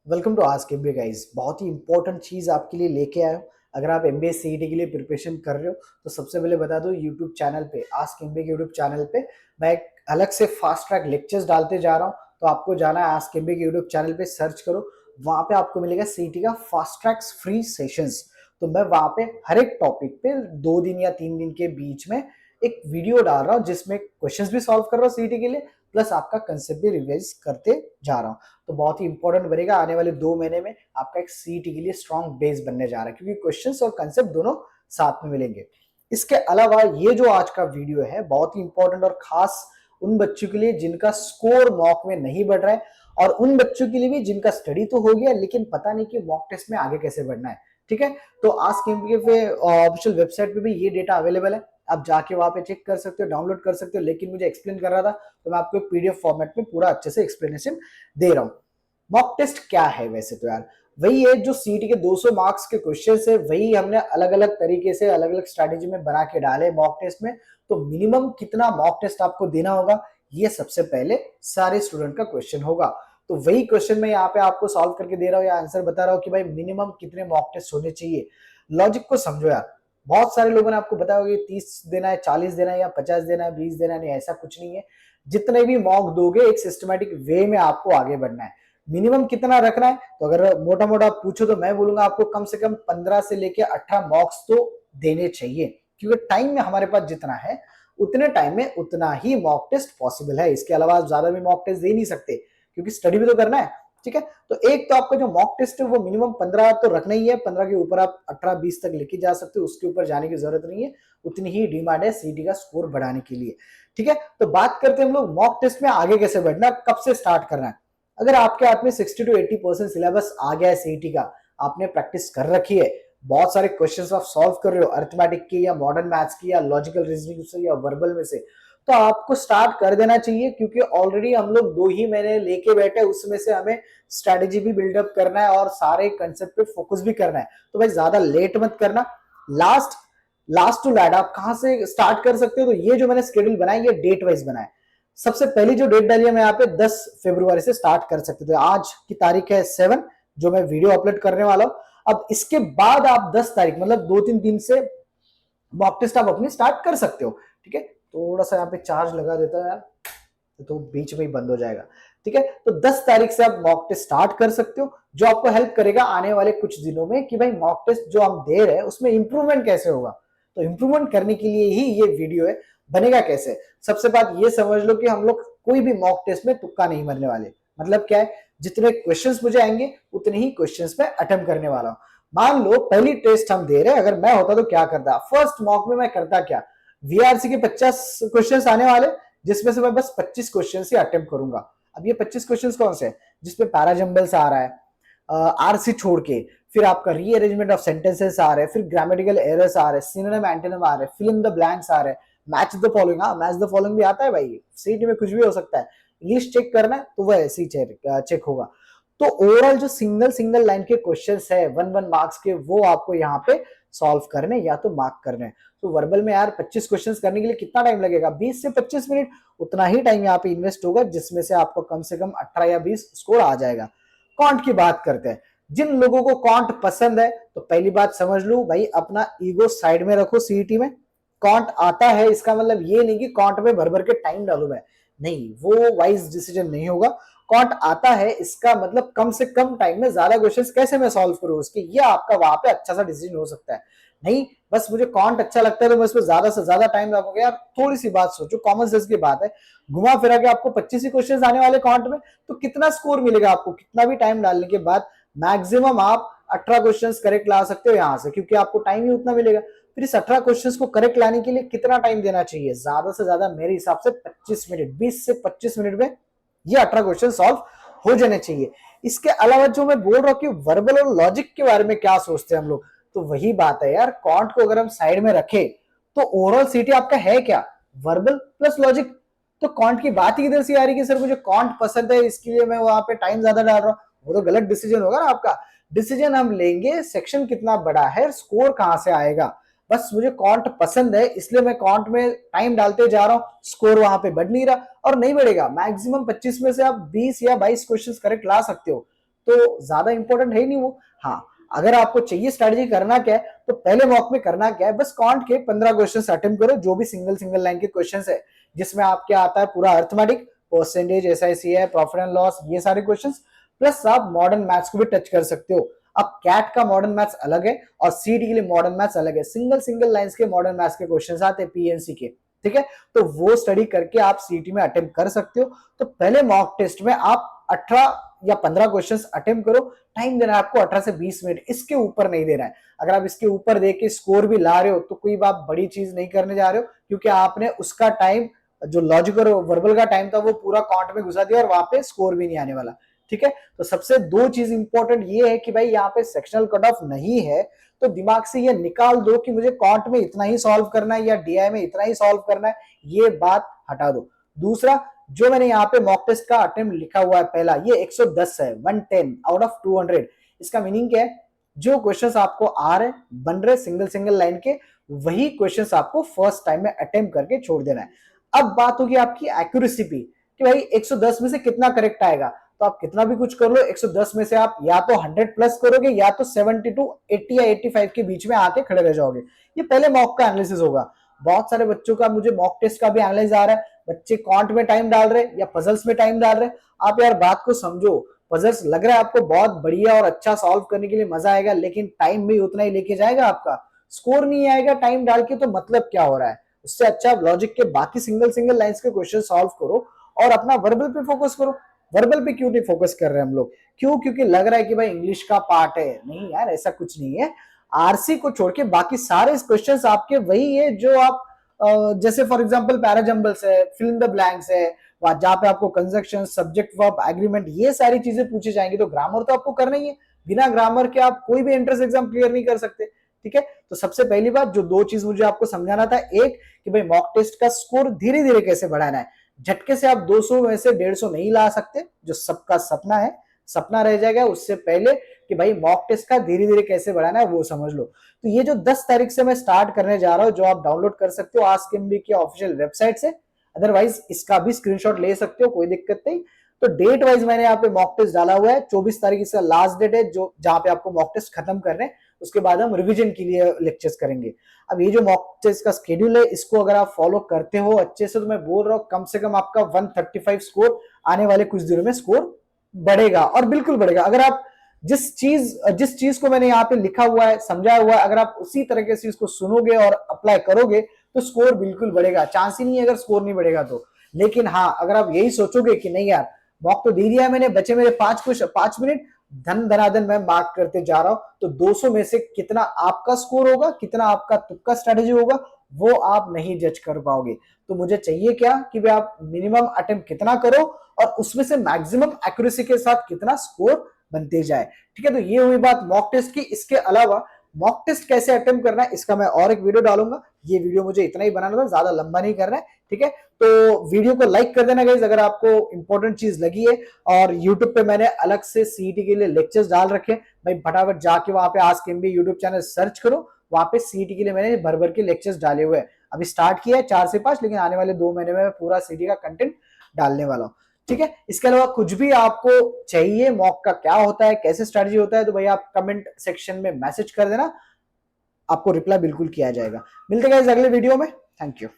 Welcome to Ask MBA guys. बहुत ही important चीज आपके लिए लेके आया हूँ। अगर आप एमबीए सीईटी के लिए प्रिपरेशन कर रहे हो तो सबसे पहले बता दो, यूट्यूब चैनल पे आस्क एमबीए के यूट्यूब चैनल पे मैं एक अलग से फास्ट ट्रैक लेक्चर्स डालते जा रहा हूँ। तो आपको जाना है आस्क एमबीए के यूट्यूब चैनल पे, सर्च करो। वहां पे आपको मिलेगा सीईटी का फास्ट ट्रैक्स फ्री सेशंस। तो मैं वहां पे हर एक टॉपिक पे 2 दिन या 3 दिन के बीच में एक वीडियो डाल रहा हूँ जिसमें क्वेश्चंस भी सॉल्व कर रहा हूँ सीईटी के लिए, प्लस आपका कंसेप्ट भी रिवाइज करते जा रहा हूँ। तो बहुत ही इंपॉर्टेंट बनेगा। आने वाले 2 महीने में आपका एक सीईटी के लिए स्ट्रॉन्ग बेस बनने जा रहा है, क्योंकि क्वेश्चंस और कंसेप्ट दोनों साथ में मिलेंगे। इसके अलावा ये जो आज का वीडियो है बहुत ही इंपॉर्टेंट और खास उन बच्चों के लिए जिनका स्कोर मॉक में नहीं बढ़ रहा है, और उन बच्चों के लिए भी जिनका स्टडी तो हो गया लेकिन पता नहीं कि मॉक टेस्ट में आगे कैसे बढ़ना है। ठीक है, तो आस्क एमबीए पे ऑफिशियल वेबसाइट पे भी ये डेटा अवेलेबल है। आप जाके वहां पे चेक कर सकते हो, डाउनलोड कर सकते हो। लेकिन मुझे एक्सप्लेन कर रहा था तो मैं आपको पीडीएफ फॉर्मेट में पूरा अच्छे से एक्सप्लेनेशन दे रहा हूं। मॉक टेस्ट क्या है? वैसे तो यार वही है जो सीटी के 200 मार्क्स के क्वेश्चन है, वही हमने अलग अलग तरीके से अलग अलग स्ट्रैटेजी में बना के डाले मॉक टेस्ट में। तो मिनिमम कितना मॉक टेस्ट आपको देना होगा, ये सबसे पहले सारे स्टूडेंट का क्वेश्चन होगा। तो वही क्वेश्चन मैं यहाँ पे आपको सॉल्व करके दे रहा हूँ या आंसर बता रहा हूँ कि भाई मिनिमम कितने मॉक टेस्ट होने चाहिए। लॉजिक को समझो यार। बहुत सारे लोगों ने आपको बताया होगा 30 देना है, 40 देना है या 50 देना है, 20 देना है। नहीं, ऐसा कुछ नहीं है। जितने भी मॉक दोगे एक सिस्टमैटिक वे में आपको आगे बढ़ना है। मिनिमम कितना रखना है, तो अगर मोटा मोटा पूछो तो मैं बोलूंगा आपको कम से कम 15 से लेके 18 मॉक्स तो देने चाहिए, क्योंकि टाइम में हमारे पास जितना है उतने टाइम में उतना ही मॉक टेस्ट पॉसिबल है। इसके अलावा आप ज्यादा भी मॉक टेस्ट दे नहीं सकते, क्योंकि स्टडी भी तो करना है। ठीक है, तो एक तो आपका जो मॉक टेस्ट है वो मिनिमम 15 तो रखना ही है। 15 के ऊपर आप 18-20 तक लेके जा सकते हो, उसके ऊपर जाने की जरूरत नहीं है। उतनी ही डिमांड है सीटी का स्कोर बढ़ाने के लिए। ठीक है, तो बात करते हैं हम लोग मॉक टेस्ट में आगे कैसे बढ़ना, कब से स्टार्ट करना है। अगर आपके हाथ में 60 to 80% सिलेबस आ गया है सीटी का, आपने प्रैक्टिस कर रखी है, बहुत सारे क्वेश्चंस आप सॉल्व कर रहे हो अरिथमेटिक की या मॉडर्न मैथ्स की या लॉजिकल रीजनिंग से या वर्बल में से, तो आपको स्टार्ट कर देना चाहिए। क्योंकि ऑलरेडी हम लोग 2 ही महीने लेके बैठे, उसमें से हमें स्ट्रेटेजी भी बिल्डअप करना है और सारे कंसेप्ट पे फोकस भी करना है। तो भाई ज्यादा लेट मत करना। लास्ट लास्ट टू लैड आप कहां से स्टार्ट कर सकते हो, तो ये जो मैंने शेड्यूल बनाया ये डेट वाइज बनाया। सबसे पहली जो डेट डाली है मैं यहाँ पे 10 फरवरी से स्टार्ट कर सकते थे। आज की तारीख है 7, जो मैं वीडियो अपलोड करने वाला हूं। अब इसके बाद आप 10 तारीख मतलब 2-3 दिन से मॉक टेस्ट आप अपनी स्टार्ट कर सकते हो। ठीक है, थोड़ा सा यहाँ पे चार्ज लगा देता है यार, तो बीच में ही बंद हो जाएगा। ठीक है, तो 10 तारीख से आप मॉक टेस्ट स्टार्ट कर सकते हो, जो आपको हेल्प करेगा आने वाले कुछ दिनों में कि भाई मॉक टेस्ट जो हम दे रहे हैं उसमें इंप्रूवमेंट कैसे होगा। तो इंप्रूवमेंट करने के लिए ही ये वीडियो है। बनेगा कैसे, सबसे बात ये समझ लो कि हम लोग कोई भी मॉक टेस्ट में तुक्का नहीं मरने वाले। मतलब क्या है, जितने क्वेश्चंस मुझे आएंगे उतने ही क्वेश्चंस मैं अटेम्प्ट करने वाला हूं। मान लो पहली टेस्ट हम दे रहे हैं, अगर मैं होता तो क्या करता, फर्स्ट मॉक में मैं करता क्या, वीआरसी के 50 क्वेश्चंस आने वाले, जिसमें से मैं बस 25 क्वेश्चन ही अटेम्प्ट करूंगा। अब ये 25 क्वेश्चंस कौन से हैं, जिसपे पैराजम्बल्स आ रहा है, आरसी छोड़ के, फिर आपका रीअरेंजमेंट ऑफ सेंटेंसेस आ रहे हैं, फिर ग्रामेटिकल एरर्स आ रहे हैं, सिनोनिम एंटोनिम आ रहे हैं, फिल इन द ब्लैंक्स आ रहे हैं, मैच द फॉलोइंग। हाँ, मैच द फॉलोइंग भी आता है भाई, सीटी में कुछ भी हो सकता है। इंग्लिश चेक करना है तो वह ऐसे ही चेक होगा। तो ओवरऑल जो सिंगल सिंगल लाइन के क्वेश्चंस है 1-1 मार्क्स के, वो आपको यहाँ पे सॉल्व करने या तो मार्क करने। तो वर्बल में यार 25 क्वेश्चंस करने के लिए कितना टाइम लगेगा, 20 से 25 मिनट। उतना ही टाइम यहाँ पे इन्वेस्ट होगा, जिसमें से आपको कम से कम 18 या 20 स्कोर आ जाएगा। कॉन्ट की बात करते हैं। जिन लोगों को कॉन्ट पसंद है, तो पहली बात समझ लो भाई, अपना ईगो साइड में रखो। सीईटी में कॉन्ट आता है इसका मतलब ये नहीं कि कॉन्ट में भर भर के टाइम डालू मैं, नहीं, वो वाइज डिसीजन नहीं होगा। कॉन्ट आता है इसका मतलब कम से कम टाइम में ज्यादा क्वेश्चंस कैसे मैं सॉल्व करूं उसके, ये आपका वहां पे अच्छा सा डिसीजन हो सकता है। नहीं, बस मुझे कॉन्ट अच्छा लगता है तो मैं इसमें ज्यादा से ज्यादा टाइम लगाऊंगा, यार थोड़ी सी बात सोचो, कॉमन सेंस की बात है। घुमा फिरा के आपको 25 ही क्वेश्चंस आने वाले कॉन्ट में, तो कितना स्कोर मिलेगा आपको, कितना भी टाइम डालने के बाद मैक्सिमम आप 18 क्वेश्चंस करेक्ट ला सकते हो यहां से, क्योंकि आपको टाइम ही उतना मिलेगा। फिर इस 18 क्वेश्चंस को करेक्ट लाने के लिए कितना टाइम देना चाहिए, ज्यादा से ज्यादा मेरे हिसाब से 25 मिनट, 20 से 25 मिनट में ये 18 क्वेश्चन सॉल्व हो जाने चाहिए। इसके अलावा जो मैं बोल रहा हूँ कि वर्बल और लॉजिक के बारे में क्या सोचते हैं हम लोग, तो वही बात है यार, कॉन्ट को अगर हम साइड में रखें तो ओवरऑल सीटी आपका है क्या, वर्बल प्लस लॉजिक। तो कॉन्ट की बात ही इधर से आ रही कि सर मुझे कॉन्ट पसंद है इसके लिए मैं वहां पे टाइम ज्यादा डाल रहा हूँ, वो तो गलत डिसीजन होगा ना आपका। डिसीजन हम लेंगे सेक्शन कितना बड़ा है, स्कोर कहां से आएगा। बस मुझे कॉन्ट पसंद है इसलिए मैं कॉन्ट में टाइम डालते जा रहा हूं, स्कोर वहां पे बढ़ नहीं रहा और नहीं बढ़ेगा। मैक्सिमम 25 में से आप 20 या 22 क्वेश्चंस करेक्ट ला सकते हो। तो ज्यादा इंपॉर्टेंट है नहीं वो। हाँ, अगर आपको चाहिए स्ट्रेटजी करना क्या है, तो पहले मॉक में करना क्या है, बस कॉन्ट के 15 क्वेश्चन अटेम्प्ट करो, जो भी सिंगल सिंगल लाइन के क्वेश्चन है, जिसमें आपके आता है पूरा अर्थमेटिक, परसेंटेज, एसआईसी है, प्रॉफिट एंड लॉस, ये सारे क्वेश्चन, प्लस आप मॉडर्न मैथ्स को भी टच कर सकते हो। अब कैट का मॉडर्न मैथ्स अलग है और सीटी के लिए मॉडर्न मैथ्स अलग है, सिंगल सिंगल लाइंस के मॉडर्न मैथ्स के क्वेश्चन आते हैं पीएनसी के, ठीक है। तो वो स्टडी करके आप सीटी में अटेम्प्ट कर सकते हो। तो पहले मॉक टेस्ट में आप 18 या 15 क्वेश्चंस अटेम्प्ट करो, टाइम देना है आपको 18 से 20 मिनट, इसके ऊपर नहीं देना है। अगर आप इसके ऊपर दे के स्कोर भी ला रहे हो तो कोई आप बड़ी चीज नहीं करने जा रहे हो, क्योंकि आपने उसका टाइम, जो लॉजिकल और वर्बल का टाइम था, वो पूरा काउंट में घुसा दिया और वहां पे स्कोर भी नहीं आने वाला, ठीक है। तो सबसे दो चीज इंपॉर्टेंट ये है कि भाई यहाँ पे सेक्शनल कट ऑफ नहीं है, तो दिमाग से ये निकाल दो कि मुझे काउंट में इतना ही सॉल्व करना है या डीआई में इतना ही सॉल्व करना है, ये बात हटा दो। दूसरा, जो मैंने यहाँ पे मॉक टेस्ट का अटेम्प्ट लिखा हुआ है पहला, ये 110 है, 110 आउट ऑफ 200। इसका मीनिंग क्या है, जो क्वेश्चंस आपको आ रहे बन रहे सिंगल सिंगल लाइन के, वही क्वेश्चंस आपको फर्स्ट टाइम में अटेम्प्ट करके छोड़ देना है। अब बात होगी आपकी एक्यूरेसी पे कि भाई 110 में से कितना करेक्ट आएगा। तो आप कितना भी कुछ कर लो, 110 में से आप या तो 100 प्लस करोगे या तो 70 टू 80 या 85 के बीच में आके खड़े रह जाओगे। ये पहले मॉक का एनालिसिस होगा। बहुत सारे बच्चों का मुझे मॉक टेस्ट का भी एनालिसिस आ रहा है, बच्चे कॉन्ट में टाइम डाल रहे या पजल्स में टाइम डाल रहे। आप यार बात को समझो, पजल्स लग रहा है आपको बहुत बढ़िया और अच्छा सॉल्व करने के लिए मजा आएगा, लेकिन टाइम भी उतना ही लेके जाएगा, आपका स्कोर नहीं आएगा टाइम डाल के, तो मतलब क्या हो रहा है। उससे अच्छा लॉजिक के बाकी सिंगल सिंगल लाइंस के क्वेश्चन सॉल्व करो और अपना वर्बल पे फोकस करो। वर्बल पे क्यों नहीं फोकस कर रहे हैं हम लोग, क्यों? क्योंकि लग रहा है कि भाई इंग्लिश का पार्ट है। नहीं यार, ऐसा कुछ नहीं है। आरसी को छोड़ के बाकी सारे क्वेश्चंस आपके वही है जो आप जैसे फॉर एग्जांपल पैराजम्बल्स है, फिल इन द ब्लैंक्स है, जहां पे आपको कंजक्शन, सब्जेक्ट, वर्ब, एग्रीमेंट, ये सारी चीजें पूछी जाएंगी। तो ग्रामर तो आपको करना ही है, बिना ग्रामर के आप कोई भी एंट्रेंस एग्जाम क्लियर नहीं कर सकते, ठीक है। तो सबसे पहली बात, जो दो चीज मुझे आपको समझाना था, एक कि भाई मॉक टेस्ट का स्कोर धीरे धीरे कैसे बढ़ाना है। झटके से आप 200 में से 150 नहीं ला सकते, जो सबका सपना है, सपना रह जाएगा। उससे पहले कि भाई मॉक टेस्ट का धीरे धीरे कैसे बढ़ाना है वो समझ लो। तो ये जो 10 तारीख से मैं स्टार्ट करने जा रहा हूं, जो आप डाउनलोड कर सकते हो आस्क एमबी की ऑफिशियल वेबसाइट से, अदरवाइज इसका भी स्क्रीनशॉट ले सकते हो, कोई दिक्कत नहीं। तो डेट वाइज मैंने यहाँ पे मॉक टेस्ट डाला हुआ है, 24 तारीख इसका लास्ट डेट है, जो जहां पे आपको मॉक टेस्ट खत्म करने हैं। उसके बाद हम रिवीजन के लिए लेक्चर्स करेंगे। अब ये जो मॉक टेस्ट का स्केड्यूल है, इसको अगर आप फॉलो करते हो अच्छे से, तो मैं बोल रहा हूँ कम से कम आपका 135 स्कोर आने वाले कुछ दिनों में स्कोर बढ़ेगा, और बिल्कुल बढ़ेगा। अगर आप जिस चीज को मैंने यहाँ पे लिखा हुआ है, समझाया हुआ है, अगर आप उसी तरीके से इसको सुनोगे और अप्लाई करोगे, तो स्कोर बिल्कुल बढ़ेगा। चांस ही नहीं है अगर स्कोर नहीं बढ़ेगा तो। लेकिन हाँ, अगर आप यही सोचोगे कि नहीं यार, मॉक तो दे दिया है मैंने, बचे मेरे 5 मिनट, धन धनाधन मैं मार्क करते जा रहा हूं, तो 200 में से कितना आपका स्कोर होगा, कितना आपका तुक्का स्ट्रेटेजी होगा, वो आप नहीं जज कर पाओगे। तो मुझे चाहिए क्या कि भाई आप मिनिमम अटेम्प्ट कितना करो और उसमें से मैक्सिमम एक्यूरेसी के साथ कितना स्कोर बनते जाए, ठीक है। तो ये हुई बात मॉक टेस्ट की। इसके अलावा मॉक टेस्ट कैसे अटेम्प्ट करना है, इसका मैं और एक वीडियो डालूंगा। ये वीडियो मुझे इतना ही बनाना था, ज्यादा लंबा नहीं करना है, ठीक है। तो वीडियो को लाइक कर देना गाइस अगर आपको इंपॉर्टेंट चीज लगी है। और यूट्यूब पे मैंने अलग से सीईटी के लिए लेक्चर्स डाल रखे हैं भाई, फटाफट जाके वहां पे ask MB YouTube channel search करो, वहां पे सीईटी के लिए मैंने भर भर के लेक्चर्स डाले हुए हैं। अभी स्टार्ट किया है 4 से 5, लेकिन आने वाले 2 महीने में मैं पूरा सीईटी का कंटेंट डालने वाला हूँ, ठीक है। इसके अलावा कुछ भी आपको चाहिए, मॉक का क्या होता है, कैसे स्ट्रेटजी होता है, तो भाई आप कमेंट सेक्शन में मैसेज कर देना, आपको रिप्लाई बिल्कुल किया जाएगा। मिलते हैं अगले वीडियो में। Thank you.